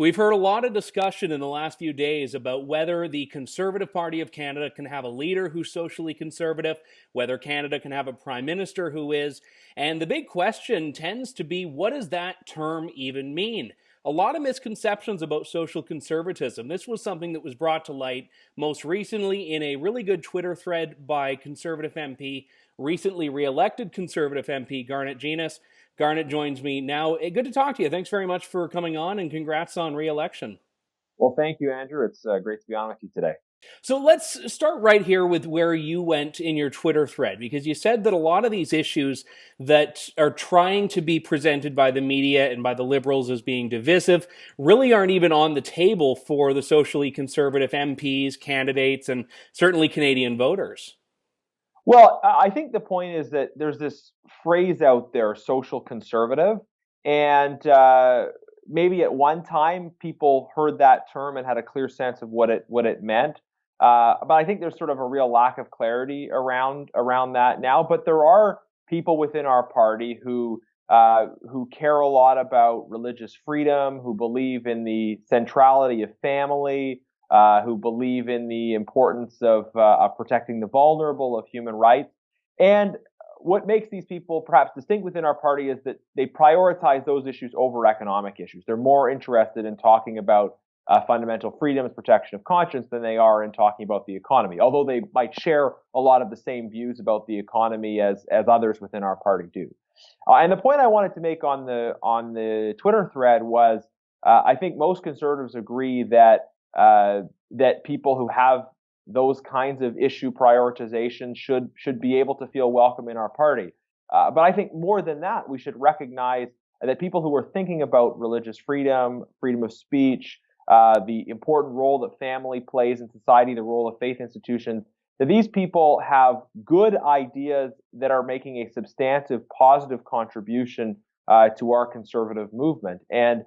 We've heard a lot of discussion in the last few days about whether the Conservative Party of Canada can have a leader who's socially conservative, whether Canada can have a prime minister who is, and the big question tends to be, what does that term even mean? A lot of misconceptions about social conservatism. This was something that was brought to light most recently in a really good Twitter thread by Conservative MP, recently re-elected Conservative MP Garnett Genuis. Garnett joins me now. Good to talk to you. Thanks very much for coming on, and congrats on re-election. Well, thank you, Andrew. It's great to be on with you today. So let's start right here with where you went in your Twitter thread, because you said that a lot of these issues that are trying to be presented by the media and by the Liberals as being divisive really aren't even on the table for the socially conservative MPs, candidates, and certainly Canadian voters. Well, I think the point is that there's this phrase out there, social conservative, and maybe at one time people heard that term and had a clear sense of what it meant. But I think there's sort of a real lack of clarity around that now. But there are people within our party who care a lot about religious freedom, who believe in the centrality of family, who believe in the importance of protecting the vulnerable, of human rights. And what makes these people perhaps distinct within our party is that they prioritize those issues over economic issues. They're more interested in talking about fundamental freedoms, protection of conscience, than they are in talking about the economy, although they might share a lot of the same views about the economy as others within our party do. And the point I wanted to make on the Twitter thread was I think most conservatives agree that that people who have those kinds of issue prioritization should be able to feel welcome in our party. But I think more than that, we should recognize that people who are thinking about religious freedom, freedom of speech, the important role that family plays in society, the role of faith institutions, that these people have good ideas that are making a substantive, positive contribution to our conservative movement. And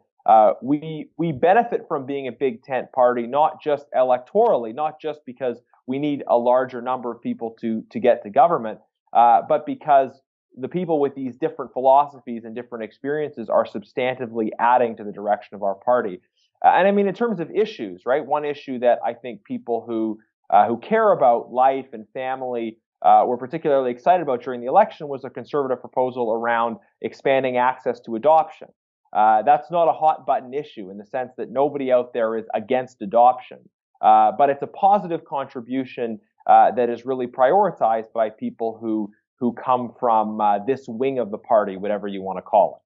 we benefit from being a big tent party, not just electorally, not just because we need a larger number of people to get to government, but because the people with these different philosophies and different experiences are substantively adding to the direction of our party. And I mean, in terms of issues, right? One issue that I think people who care about life and family were particularly excited about during the election was a conservative proposal around expanding access to adoption. That's not a hot button issue in the sense that nobody out there is against adoption, but it's a positive contribution that is really prioritized by people who come from this wing of the party, whatever you want to call it.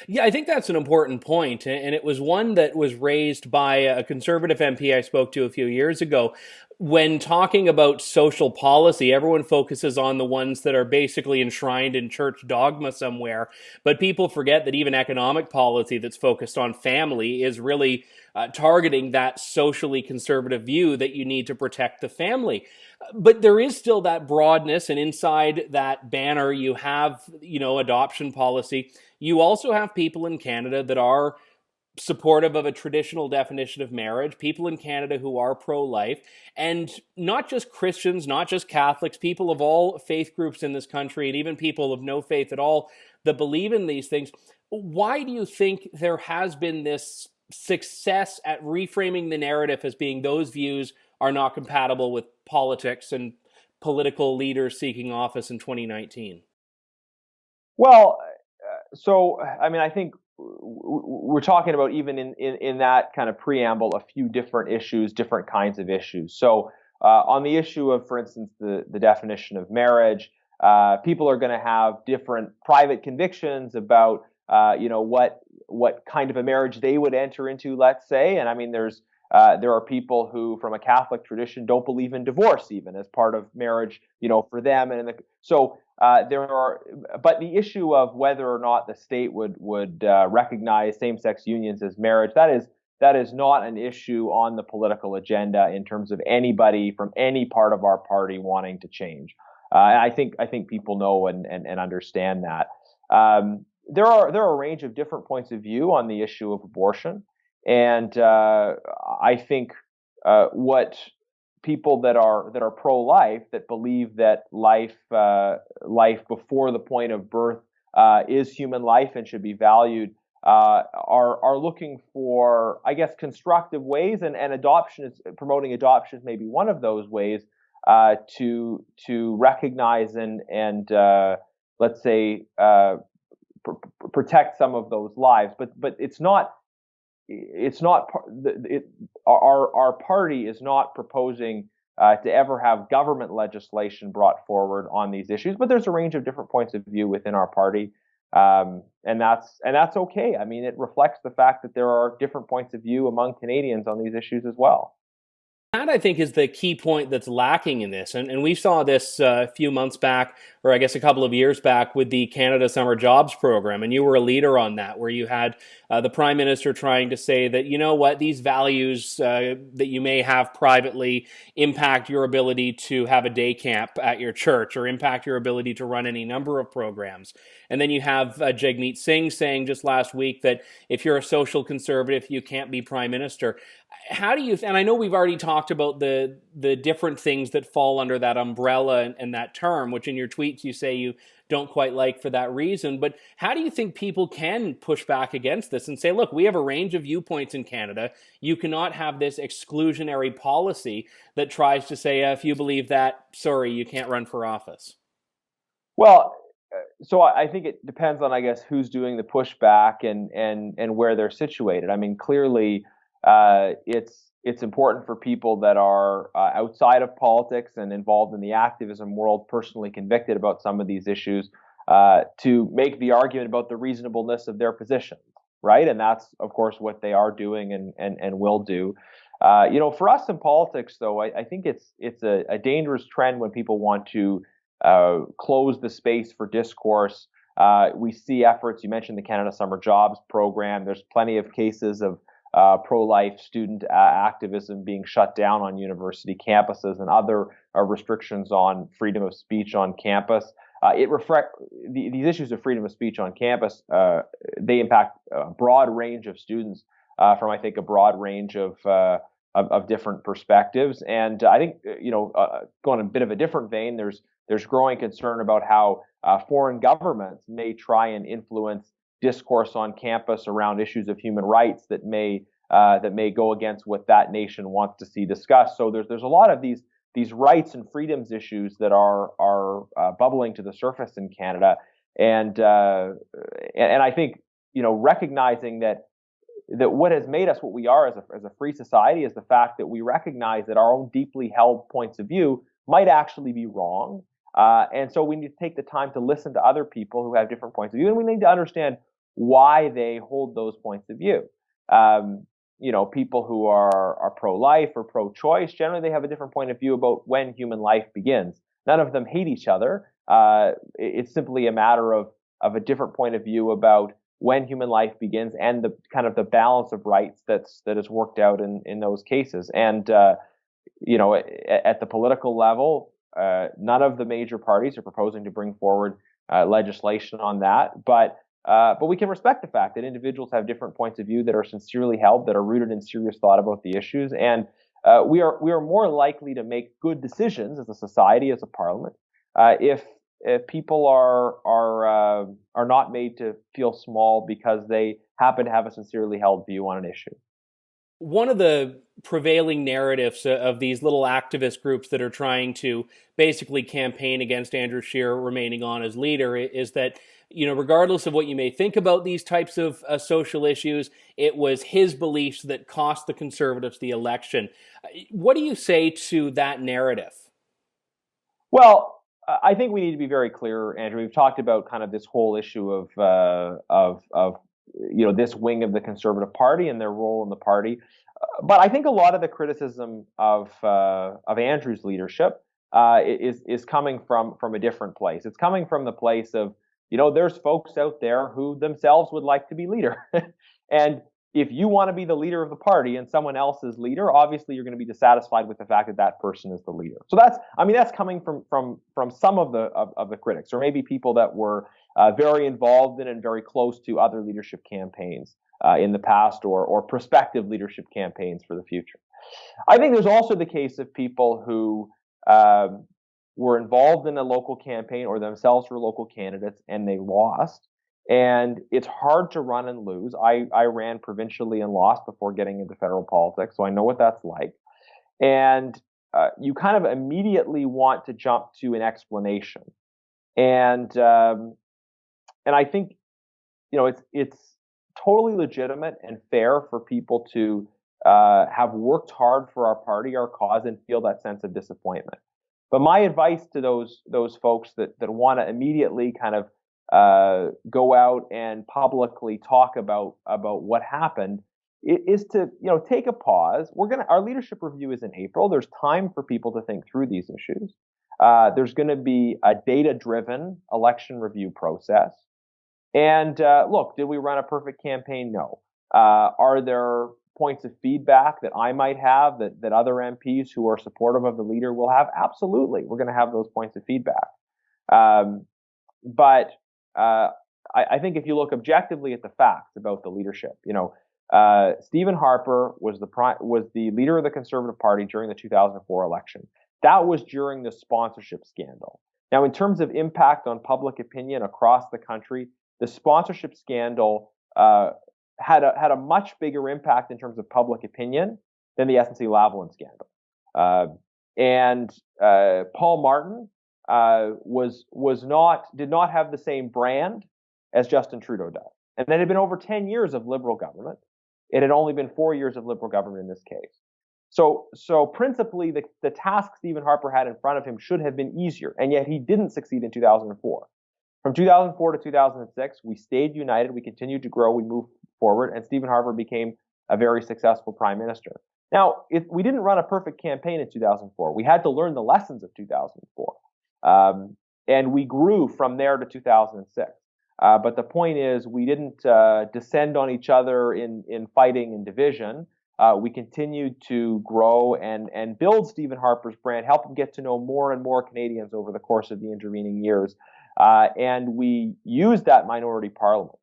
Yeah, I think that's an important point, and it was one that was raised by a Conservative MP I spoke to a few years ago. When talking about social policy, everyone focuses on the ones that are basically enshrined in church dogma somewhere, but people forget that even economic policy that's focused on family is really targeting that socially conservative view that you need to protect the family. But there is still that broadness, and inside that banner you have, adoption policy. You also have people in Canada that are supportive of a traditional definition of marriage, people in Canada who are pro-life, and not just Christians, not just Catholics, people of all faith groups in this country, and even people of no faith at all that believe in these things. Why do you think there has been this success at reframing the narrative as being those views are not compatible with politics and political leaders seeking office in 2019? Well, so I mean, I think we're talking about even in that kind of preamble a few different issues, different kinds of issues. So on the issue of, for instance, the definition of marriage, people are going to have different private convictions about what kind of a marriage they would enter into, let's say. And I mean, there are people who, from a Catholic tradition, don't believe in divorce even as part of marriage, for them. And but the issue of whether or not the state would recognize same-sex unions as marriage, that is not an issue on the political agenda in terms of anybody from any part of our party wanting to change. I think people know and understand that. There are a range of different points of view on the issue of abortion. And I think what people that are pro-life, that believe that life before the point of birth is human life and should be valued, are looking for, I guess, constructive ways, and adoption is promoting adoption is maybe one of those ways to recognize and let's say protect some of those lives. But it's not our party is not proposing to ever have government legislation brought forward on these issues. But there's a range of different points of view within our party, and that's okay. I mean, it reflects the fact that there are different points of view among Canadians on these issues as well. That I think is the key point that's lacking in this, and we saw this a few months back, or I guess a couple of years back, with the Canada Summer Jobs Program, and you were a leader on that, where you had the Prime Minister trying to say that, you know what, these values that you may have privately impact your ability to have a day camp at your church, or impact your ability to run any number of programs. And then you have Jagmeet Singh saying just last week that if you're a social conservative, you can't be Prime Minister. How do you, and I know we've already talked about the different things that fall under that umbrella and that term, which in your tweets you say you don't quite like for that reason, but how do you think people can push back against this and say, look, we have a range of viewpoints in Canada. You cannot have this exclusionary policy that tries to say, if you believe that, sorry, you can't run for office? Well, so I think it depends on, I guess, who's doing the pushback and where they're situated. I mean, clearly, it's important for people that are outside of politics and involved in the activism world, personally convicted about some of these issues, to make the argument about the reasonableness of their positions, right? And that's, of course, what they are doing and will do. For us in politics, though, I think it's a dangerous trend when people want to close the space for discourse. We see efforts. You mentioned the Canada Summer Jobs Program. There's plenty of cases of pro-life student activism being shut down on university campuses, and other restrictions on freedom of speech on campus. These issues of freedom of speech on campus. They impact a broad range of students from, I think, a broad range of different perspectives. And I think, going a bit of a different vein, there's growing concern about how foreign governments may try and influence discourse on campus around issues of human rights that may go against what that nation wants to see discussed. So there's a lot of these rights and freedoms issues that are bubbling to the surface in Canada, and I think, recognizing that what has made us what we are as a free society is the fact that we recognize that our own deeply held points of view might actually be wrong. And so we need to take the time to listen to other people who have different points of view, and we need to understand why they hold those points of view. People who are pro-life or pro-choice, generally they have a different point of view about when human life begins. None of them hate each other. It's simply a matter of a different point of view about when human life begins and the kind of the balance of rights that is worked out in those cases. And at the political level, none of the major parties are proposing to bring forward legislation on that, but we can respect the fact that individuals have different points of view that are sincerely held, that are rooted in serious thought about the issues, and we are more likely to make good decisions as a society, as a parliament, if people are not made to feel small because they happen to have a sincerely held view on an issue. One of the prevailing narratives of these little activist groups that are trying to basically campaign against Andrew Scheer remaining on as leader is that, regardless of what you may think about these types of social issues, it was his beliefs that cost the Conservatives the election. What do you say to that narrative? Well, I think we need to be very clear, Andrew. We've talked about kind of this whole issue of this wing of the Conservative Party and their role in the party. But I think a lot of the criticism of Andrew's leadership is coming from a different place. It's coming from the place of, there's folks out there who themselves would like to be leader. And if you want to be the leader of the party and someone else is leader, obviously you're going to be dissatisfied with the fact that that person is the leader. So that's coming from some of the critics, or maybe people that were very involved in and very close to other leadership campaigns in the past, or prospective leadership campaigns for the future. I think there's also the case of people who were involved in a local campaign or themselves were local candidates and they lost. And it's hard to run and lose. I ran provincially and lost before getting into federal politics, so I know what that's like. And you kind of immediately want to jump to an explanation. And I think it's totally legitimate and fair for people to have worked hard for our party, our cause, and feel that sense of disappointment. But my advice to those folks that want to immediately kind of go out and publicly talk about what happened is to take a pause. Our leadership review is in April. There's time for people to think through these issues. There's going to be a data-driven election review process. And look, did we run a perfect campaign? No. Are there points of feedback that I might have that other MPs who are supportive of the leader will have? Absolutely. We're going to have those points of feedback. But I think if you look objectively at the facts about the leadership, Stephen Harper was the leader of the Conservative Party during the 2004 election. That was during the sponsorship scandal. Now, in terms of impact on public opinion across the country, the sponsorship scandal had a much bigger impact in terms of public opinion than the SNC-Lavalin scandal. And Paul Martin did not have the same brand as Justin Trudeau does. And it had been over 10 years of Liberal government. It had only been 4 years of Liberal government in this case. So principally, the task Stephen Harper had in front of him should have been easier, and yet he didn't succeed in 2004. From 2004 to 2006, we stayed united, we continued to grow, we moved forward, and Stephen Harper became a very successful prime minister. Now, we didn't run a perfect campaign in 2004. We had to learn the lessons of 2004. And we grew from there to 2006. But the point is, we didn't descend on each other in fighting and division. We continued to grow and build Stephen Harper's brand, help him get to know more and more Canadians over the course of the intervening years. And we used that minority parliament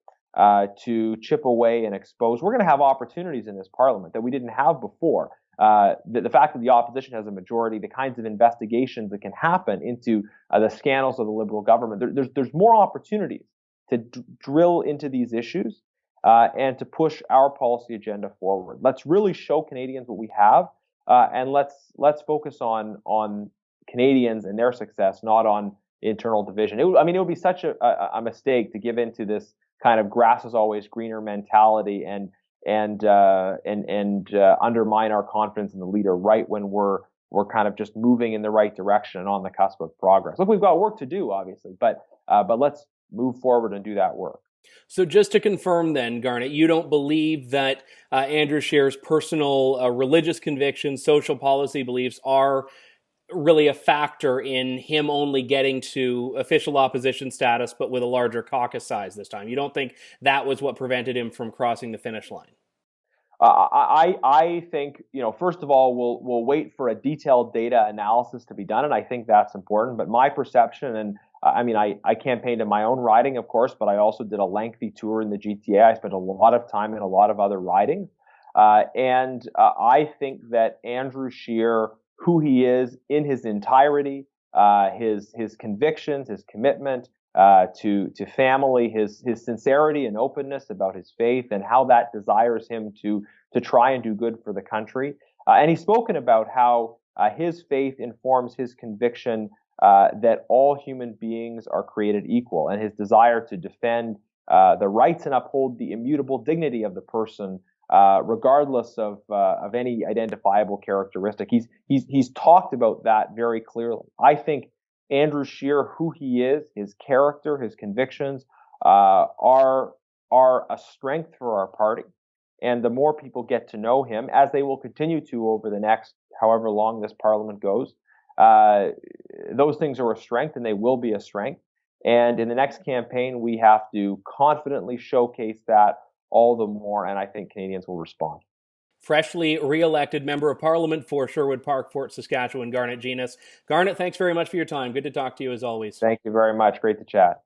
to chip away and expose. We're going to have opportunities in this parliament that we didn't have before. The fact that the opposition has a majority, the kinds of investigations that can happen into the scandals of the Liberal government, there's more opportunities to drill into these issues and to push our policy agenda forward. Let's really show Canadians what we have, and let's focus on Canadians and their success, not on internal division. It would be such a mistake to give into this kind of grass is always greener mentality and undermine our confidence in the leader right when we're kind of just moving in the right direction and on the cusp of progress. Look, we've got work to do, obviously, but let's move forward and do that work. So just to confirm then, Garnett, you don't believe that Andrew Scheer's personal religious convictions, social policy beliefs are really a factor in him only getting to official opposition status, but with a larger caucus size this time? You don't think that was what prevented him from crossing the finish line? I think, first of all, we'll wait for a detailed data analysis to be done, and I think that's important. But my perception, and I campaigned in my own riding, of course, but I also did a lengthy tour in the GTA. I spent a lot of time in a lot of other ridings. And I think that Andrew Scheer, who he is in his entirety, his convictions, his commitment to family, his sincerity and openness about his faith, and how that desires him to try and do good for the country. And he's spoken about how his faith informs his conviction that all human beings are created equal, and his desire to defend the rights and uphold the immutable dignity of the person, regardless of any identifiable characteristic. He's talked about that very clearly. I think Andrew Scheer, who he is, his character, his convictions, are a strength for our party. And the more people get to know him, as they will continue to over the next however long this parliament goes, those things are a strength, and they will be a strength. And in the next campaign, we have to confidently showcase that all the more, and I think Canadians will respond. Freshly re-elected Member of Parliament for Sherwood Park, Fort Saskatchewan, Garnett Genuis. Garnett, thanks very much for your time. Good to talk to you as always. Thank you very much. Great to chat.